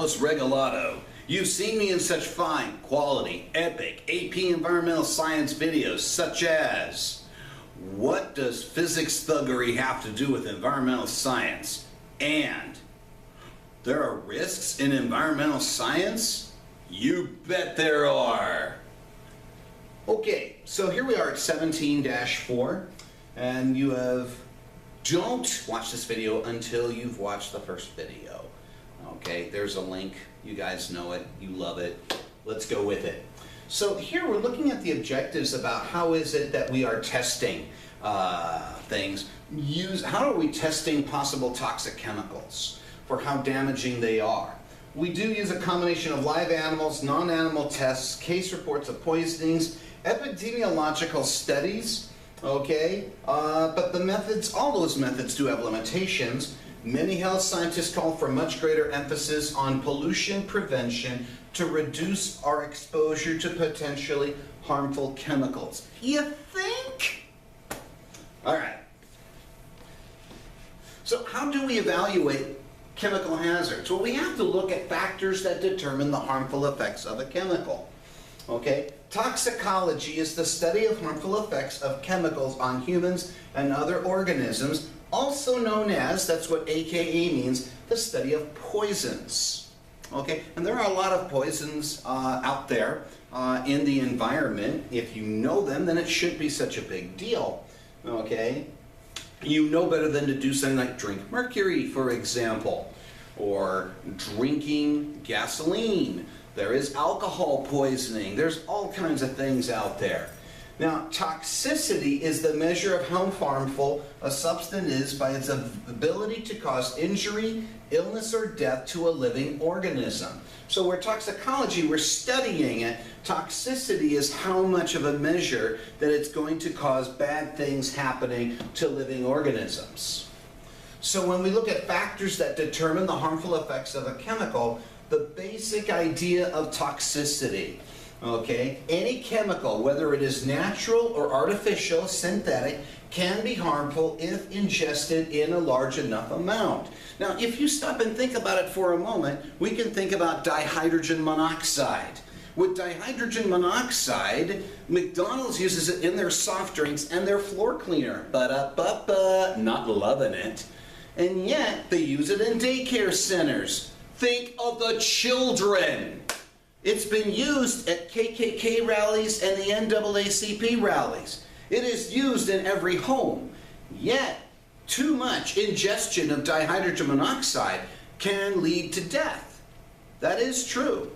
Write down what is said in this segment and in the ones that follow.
Alice Regalado. You've seen me in such fine, quality, epic AP environmental science videos such as what does physics thuggery have to do with environmental science? And there are risks in environmental science? You bet there are. Okay, so here we are at 17-4, and you have, don't watch this video until you've watched the first video. Okay, there's a link. You guys know it. You love it. Let's go with it. So here we're looking at the objectives about how is it that we are testing things. How are we testing possible toxic chemicals for how damaging they are? We do use a combination of live animals, non-animal tests, case reports of poisonings, epidemiological studies, okay? But the methods, all those methods do have limitations. Many health scientists call for much greater emphasis on pollution prevention to reduce our exposure to potentially harmful chemicals. You think? All right. So how do we evaluate chemical hazards? Well, we have to look at factors that determine the harmful effects of a chemical. Okay? Toxicology is the study of harmful effects of chemicals on humans and other organisms, also known as, that's what AKA means, the study of poisons. Okay? And there are a lot of poisons out there in the environment. If you know them, then it shouldn't be such a big deal. Okay? You know better than to do something like drink mercury, for example, or drinking gasoline. There is alcohol poisoning. There's all kinds of things out there. Now, toxicity is the measure of how harmful a substance is by its ability to cause injury, illness, or death to a living organism. So we're toxicology, we're studying it. Toxicity is how much of a measure that it's going to cause bad things happening to living organisms. So when we look at factors that determine the harmful effects of a chemical, the basic idea of toxicity, okay, any chemical, whether it is natural or artificial, synthetic, can be harmful if ingested in a large enough amount. Now, if you stop and think about it for a moment, we can think about dihydrogen monoxide. With dihydrogen monoxide, McDonald's uses it in their soft drinks and their floor cleaner. Ba-da-ba-ba, not loving it. And yet, they use it in daycare centers. Think of the children. It's been used at KKK rallies and the NAACP rallies. It is used in every home. Yet, too much ingestion of dihydrogen monoxide can lead to death. That is true.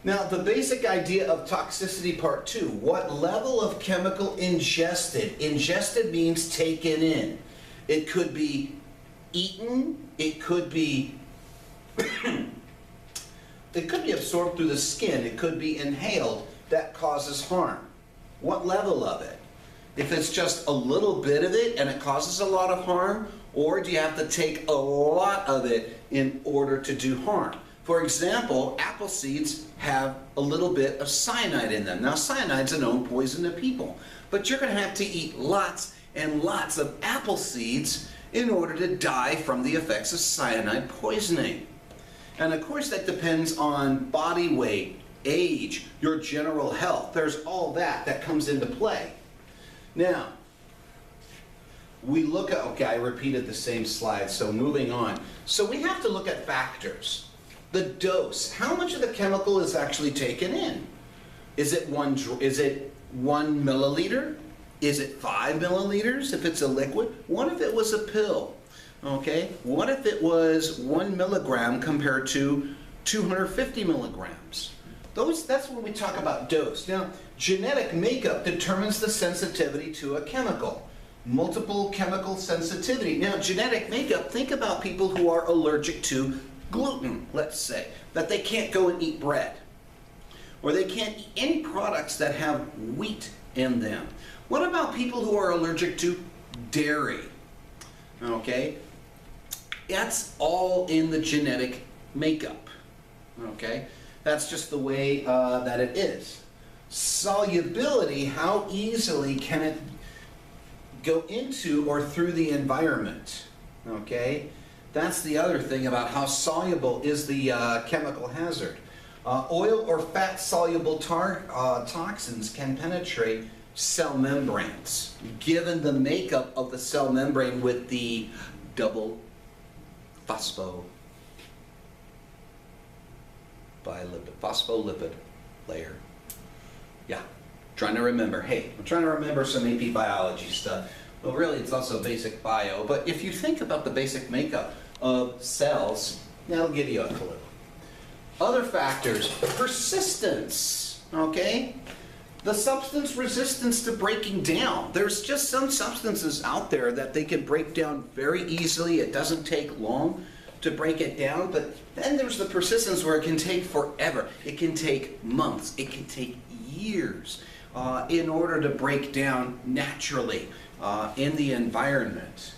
Now, the basic idea of toxicity part 2, what level of chemical ingested? Ingested means taken in. It could be eaten, it could be it could be absorbed through the skin, it could be inhaled, that causes harm. What level of it? If it's just a little bit of it and it causes a lot of harm, or do you have to take a lot of it in order to do harm? For example, apple seeds have a little bit of cyanide in them. Now, cyanide's a known poison to people, but you're going to have to eat lots and lots of apple seeds in order to die from the effects of cyanide poisoning. And of course, that depends on body weight, age, your general health. There's all that comes into play. Now, we look at, okay, I repeated the same slide, so moving on. So we have to look at factors. The dose, how much of the chemical is actually taken in? Is it 1 milliliter? Is it 5 milliliters if it's a liquid? What if it was a pill? Okay, what if it was 1 milligram compared to 250 milligrams? That's when we talk about dose. Now, genetic makeup determines the sensitivity to a chemical. Multiple chemical sensitivity. Now, genetic makeup, think about people who are allergic to gluten, let's say, that they can't go and eat bread. Or they can't eat any products that have wheat in them. What about people who are allergic to dairy? Okay, that's all in the genetic makeup. Okay, that's just the way that it is. Solubility, how easily can it go into or through the environment? Okay, That's the other thing about how soluble is the chemical hazard. Oil or fat-soluble toxins can penetrate cell membranes, given the makeup of the cell membrane with the double phospholipid layer. Yeah, trying to remember. Hey, I'm trying to remember some AP biology stuff. Well, really, it's also basic bio. But if you think about the basic makeup of cells, that'll give you a clue. Other factors, persistence, okay? The substance resistance to breaking down. There's just some substances out there that they can break down very easily. It doesn't take long to break it down, but then there's the persistence where it can take forever. It can take months. It can take years in order to break down naturally in the environment.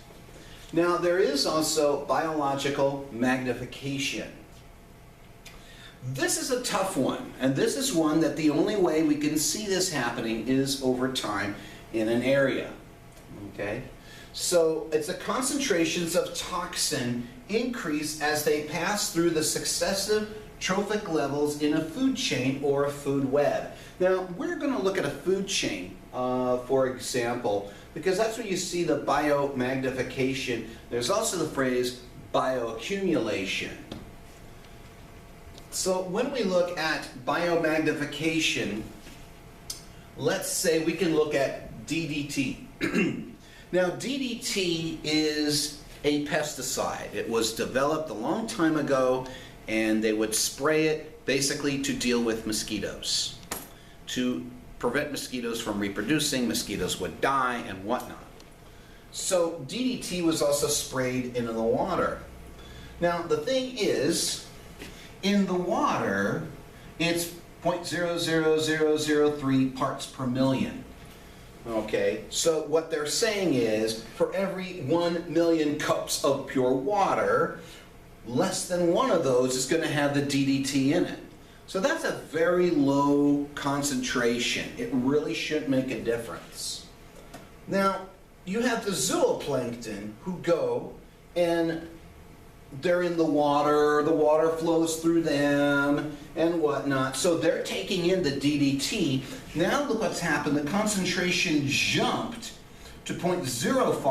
Now, there is also biological magnification. This is a tough one, and this is one that the only way we can see this happening is over time in an area. Okay? So it's the concentrations of toxin increase as they pass through the successive trophic levels in a food chain or a food web. Now, we're going to look at a food chain, for example, because that's where you see the biomagnification. There's also the phrase bioaccumulation. So when we look at biomagnification, let's say we can look at DDT. Now, DDT is a pesticide. It was developed a long time ago, and they would spray it basically to deal with mosquitoes, to prevent mosquitoes from reproducing. Mosquitoes would die and whatnot. So DDT was also sprayed into the water. Now, the thing is, in the water, it's 0.00003 parts per million. Okay, so what they're saying is, for every 1 million cups of pure water, less than one of those is going to have the DDT in it. So that's a very low concentration. It really shouldn't make a difference. Now, you have the zooplankton who go and they're in the water flows through them and whatnot, so they're taking in the DDT. Now look what's happened, the concentration jumped to 0.0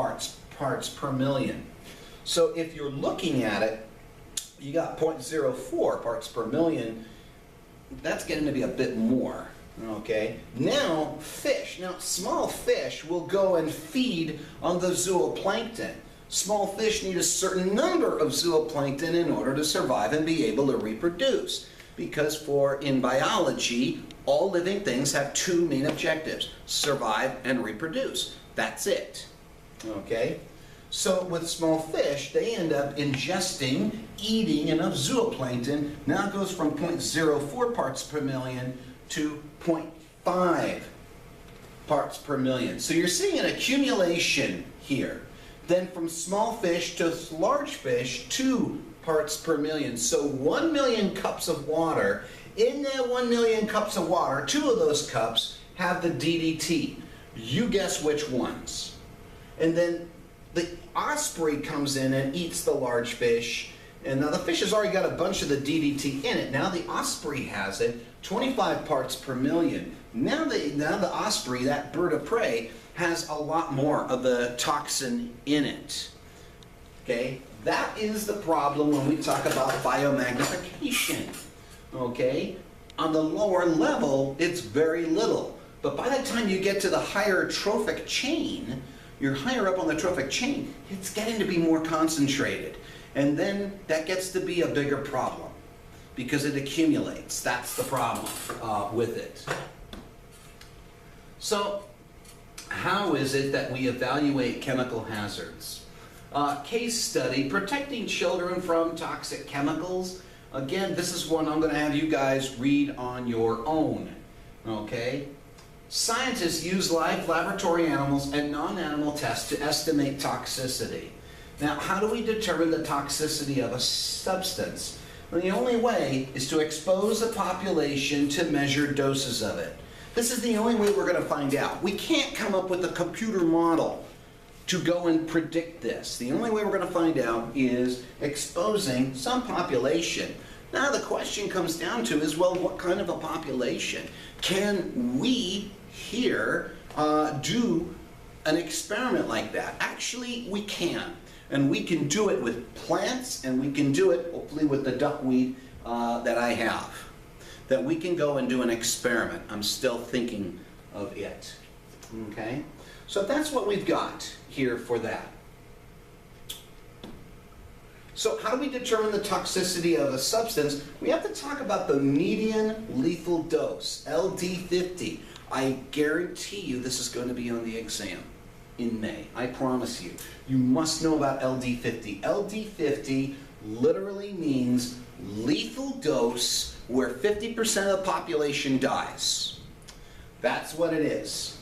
parts per million. So if you're looking at it, you got 0.04 parts per million. That's getting to be a bit more, okay? Now small fish will go and feed on the zooplankton. Small fish need a certain number of zooplankton in order to survive and be able to reproduce. Because in biology, all living things have two main objectives: survive and reproduce. That's it. Okay? So with small fish, they end up ingesting, eating enough zooplankton. Now it goes from 0.04 parts per million to 0.5 parts per million. So you're seeing an accumulation here. Then from small fish to large fish, 2 parts per million. So 1 million cups of water. In that 1 million cups of water, 2 of those cups have the DDT. You guess which ones. And then the osprey comes in and eats the large fish. And now the fish has already got a bunch of the DDT in it. Now the osprey has it, 25 parts per million. Now the osprey, that bird of prey, has a lot more of the toxin in it. Okay? That is the problem when we talk about biomagnification. Okay? On the lower level, it's very little. But by the time you get to the higher trophic chain, you're higher up on the trophic chain, it's getting to be more concentrated. And then that gets to be a bigger problem because it accumulates. That's the problem with it. So, how is it that we evaluate chemical hazards? Case study, protecting children from toxic chemicals. Again, this is one I'm going to have you guys read on your own. Okay? Scientists use live laboratory animals and non-animal tests to estimate toxicity. Now, how do we determine the toxicity of a substance? Well, the only way is to expose the population to measured doses of it. This is the only way we're going to find out. We can't come up with a computer model to go and predict this. The only way we're going to find out is exposing some population. Now the question comes down to is, well, what kind of a population? Can we here do an experiment like that? Actually, we can. And we can do it with plants, and we can do it, hopefully, with the duckweed that I have. That we can go and do an experiment. I'm still thinking of it. Okay? So that's what we've got here for that. So how do we determine the toxicity of a substance? We have to talk about the median lethal dose, LD50. I guarantee you this is going to be on the exam in May. I promise you. You must know about LD50. LD50 literally means lethal dose where 50% of the population dies. That's what it is.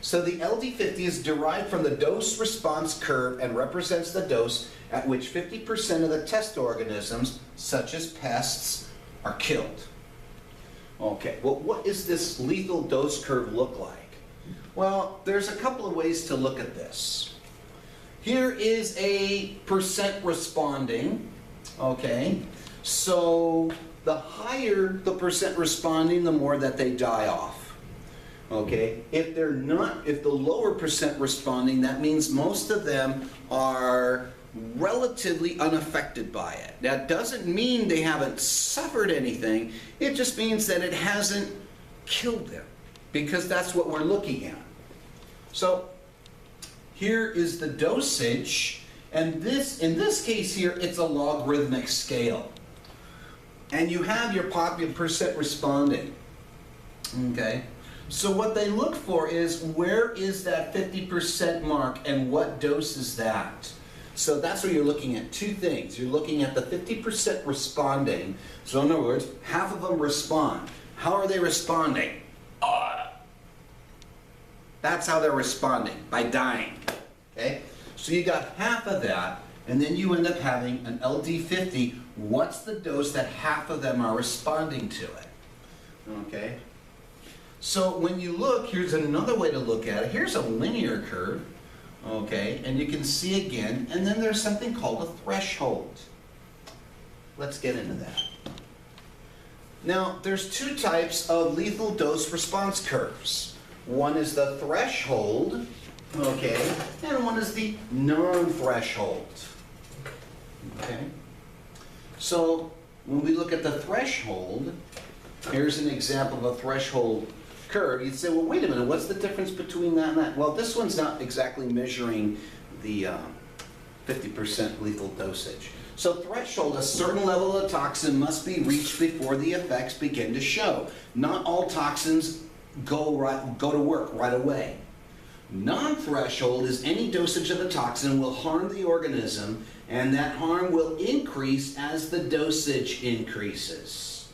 So the LD50 is derived from the dose response curve and represents the dose at which 50% of the test organisms, such as pests, are killed. Okay, well, what does this lethal dose curve look like? Well, there's a couple of ways to look at this. Here is a percent responding, okay? So the higher the percent responding, the more that they die off. Okay, if the lower percent responding, that means most of them are relatively unaffected by it. That doesn't mean they haven't suffered anything, it just means that it hasn't killed them, because that's what we're looking at. So here is the dosage, and this, in this case here, it's a logarithmic scale. And you have your percent responding, okay? So what they look for is, where is that 50% mark and what dose is that? So that's where you're looking at two things. You're looking at the 50% responding. So in other words, half of them respond. How are they responding? That's how they're responding, by dying. Okay? So you got half of that, and then you end up having an LD50. What's the dose that half of them are responding to it? Okay? So when you look, here's another way to look at it. Here's a linear curve, okay, and you can see again, and then there's something called a threshold. Let's get into that. Now, there's two types of lethal dose response curves. One is the threshold, okay, and one is the non-threshold, okay. So when we look at the threshold, here's an example of a threshold curve. You'd say, well, wait a minute, what's the difference between that and that? Well, this one's not exactly measuring the 50% lethal dosage. So threshold, a certain level of toxin must be reached before the effects begin to show. Not all toxins go to work right away. Non-threshold is any dosage of the toxin will harm the organism, and that harm will increase as the dosage increases.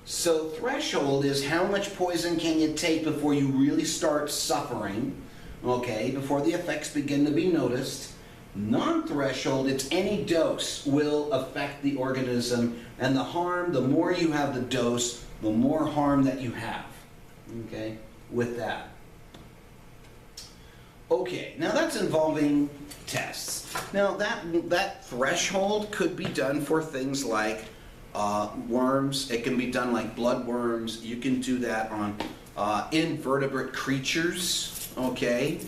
So threshold is how much poison can you take before you really start suffering, okay, before the effects begin to be noticed. Non-threshold, it's any dose will affect the organism, and the harm, the more you have the dose, the more harm that you have, okay, with that. Okay, now that's involving tests. Now that threshold could be done for things like worms. It can be done like blood worms. You can do that on invertebrate creatures, okay?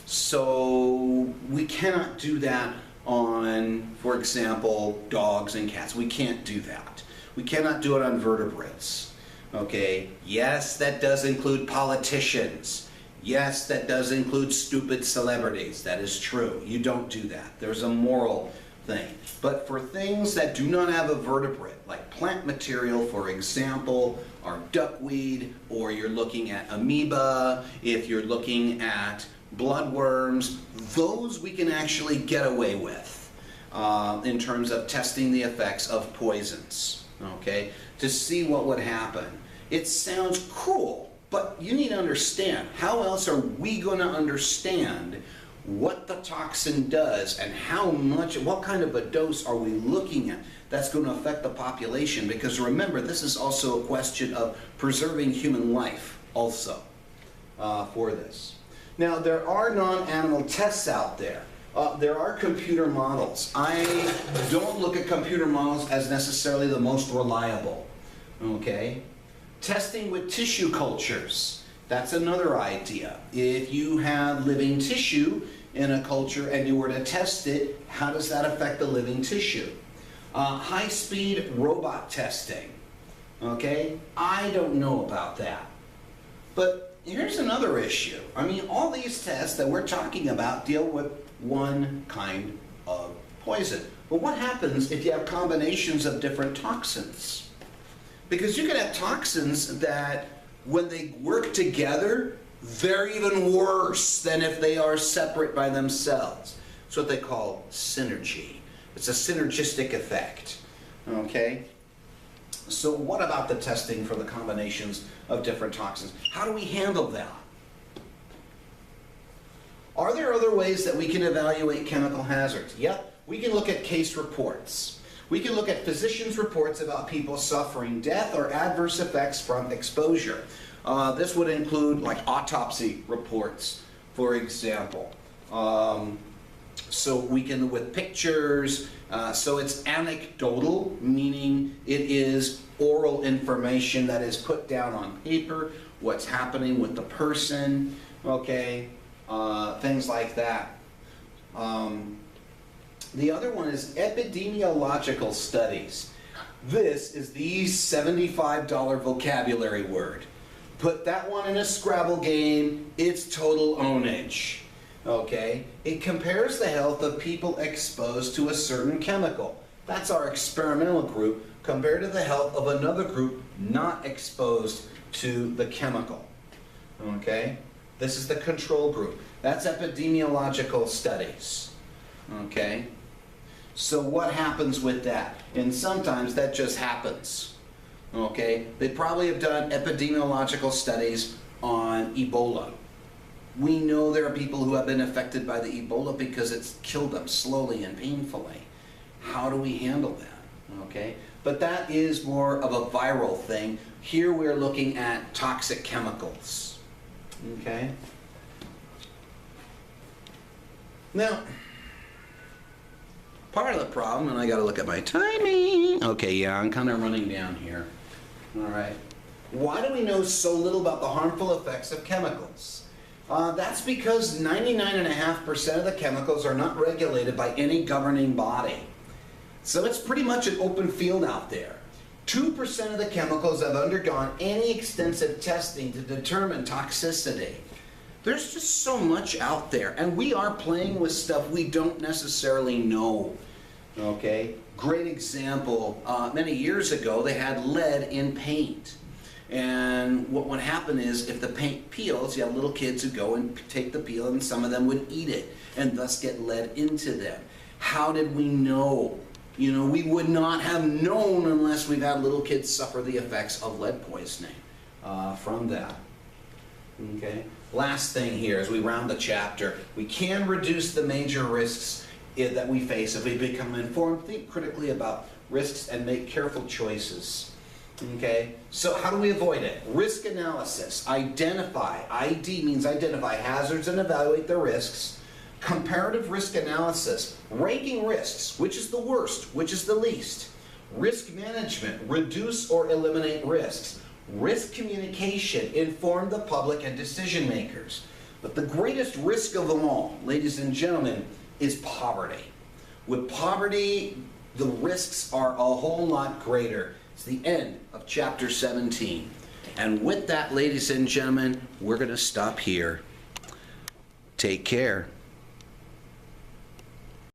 So we cannot do that on, for example, dogs and cats. We can't do that. We cannot do it on vertebrates, okay? Yes, that does include politicians. Yes, that does include stupid celebrities. That is true. You don't do that. There's a moral thing. But for things that do not have a vertebrate, like plant material, for example, or duckweed, or you're looking at amoeba, if you're looking at bloodworms, those we can actually get away with in terms of testing the effects of poisons, okay, to see what would happen. It sounds cruel, but you need to understand, how else are we going to understand what the toxin does and how much, what kind of a dose are we looking at that's going to affect the population? Because remember, this is also a question of preserving human life also for this. Now, there are non-animal tests out there. There are computer models. I don't look at computer models as necessarily the most reliable, okay? Testing with tissue cultures, that's another idea. If you have living tissue in a culture and you were to test it, how does that affect the living tissue? High-speed robot testing, okay? I don't know about that. But here's another issue. I mean, all these tests that we're talking about deal with one kind of poison. But what happens if you have combinations of different toxins? Because you can have toxins that, when they work together, they're even worse than if they are separate by themselves. It's what they call synergy. It's a synergistic effect, okay? So what about the testing for the combinations of different toxins? How do we handle that? Are there other ways that we can evaluate chemical hazards? Yep, we can look at case reports. We can look at physicians' reports about people suffering death or adverse effects from exposure. This would include like autopsy reports, for example. So we can, with pictures, so it's anecdotal, meaning it is oral information that is put down on paper, what's happening with the person, okay, things like that. The other one is epidemiological studies. This is the $75 vocabulary word. Put that one in a Scrabble game, it's total ownage. Okay? It compares the health of people exposed to a certain chemical. That's our experimental group, compared to the health of another group not exposed to the chemical. Okay? This is the control group. That's epidemiological studies. Okay? So what happens with that? And sometimes that just happens. Okay? They probably have done epidemiological studies on Ebola. We know there are people who have been affected by the Ebola because it's killed them slowly and painfully. How do we handle that? Okay? But that is more of a viral thing. Here we're looking at toxic chemicals. Okay? Now, part of the problem, and I got to look at my timing. Okay, yeah, I'm kind of running down here. All right. Why do we know so little about the harmful effects of chemicals? That's because 99.5% of the chemicals are not regulated by any governing body. So it's pretty much an open field out there. 2% of the chemicals have undergone any extensive testing to determine toxicity. There's just so much out there, and we are playing with stuff we don't necessarily know. Okay? Great example, many years ago they had lead in paint. And what would happen is, if the paint peels, you have little kids who go and take the peel, and some of them would eat it and thus get lead into them. How did we know? You know, we would not have known unless we've had little kids suffer the effects of lead poisoning from that. Okay? Last thing here, as we round the chapter, we can reduce the major risks that we face if we become informed, think critically about risks, and make careful choices. Okay, so how do we avoid it? Risk analysis. Identify. ID means identify hazards and evaluate the risks. Comparative risk analysis. Ranking risks. Which is the worst? Which is the least? Risk management. Reduce or eliminate risks. Risk communication. Inform the public and decision makers. But the greatest risk of them all, ladies and gentlemen, is poverty. With poverty, the risks are a whole lot greater. It's the end of chapter 17. And with that, ladies and gentlemen, we're going to stop here. Take care.